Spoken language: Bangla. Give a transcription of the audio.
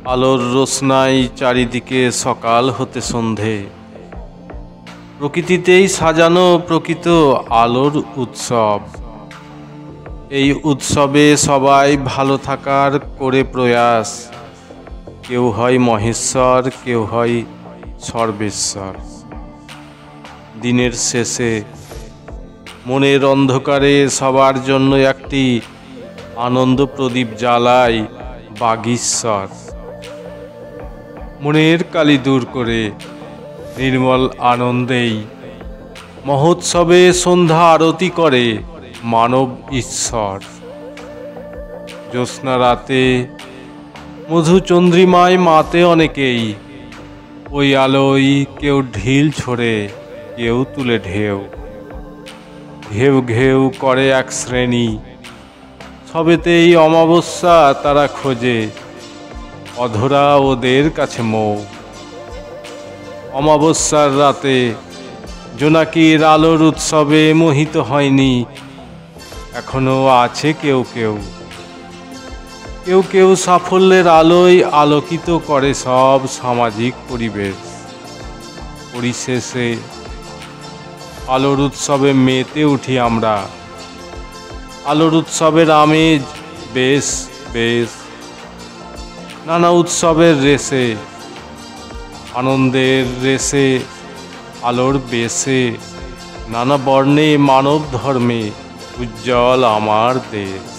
আলোর রোশনাই চারিদিকে সকাল হতে সন্ধে, প্রকৃতিতেই সাজানো প্রকৃত আলোর উৎসব। এই উৎসবে সবাই ভালো থাকার করে প্রয়াস। কেউ হয় মহেশ্বর, কেউ হয় সর্বেশ্বর। দিনের শেষে মনের অন্ধকারে সবার জন্য একটি আনন্দ প্রদীপ জ্বালায় বাগীশ্বর। মনের কালি দূর করে নির্মল আনন্দেই মহোৎসবে সন্ধ্যা আরতি করে মানব ঈশ্বর। জ্যোৎস্না রাতে মধুচন্দ্রিমায় মাতে অনেকেই, ওই আলোয় কেউ ঢিল ছোড়ে, কেউ তুলে ঢেউ। ঘেউ ঘেউ করে এক শ্রেণী, সবেতেই অমাবস্যা তারা খোঁজে, অধরা ওদের কাছে মৌ। অমাবস্যার রাতে জোনাকির আলোর উৎসবে মোহিত হয়নি, এখনো আছে কেউ কেউ। কেউ কেউ সাফল্যের আলোয় আলোকিত করে সব সামাজিক পরিবেশ। পরিশেষে আলোর উৎসবে মেতে উঠি আমরা। আলোর উৎসবের আমেজ বেশ বেশ, নানা উৎসবের রেশে, আনন্দের রেশে, আলোর বেশে, নানা বর্ণে মানব ধর্মে উজ্জ্বল আমার দেশ।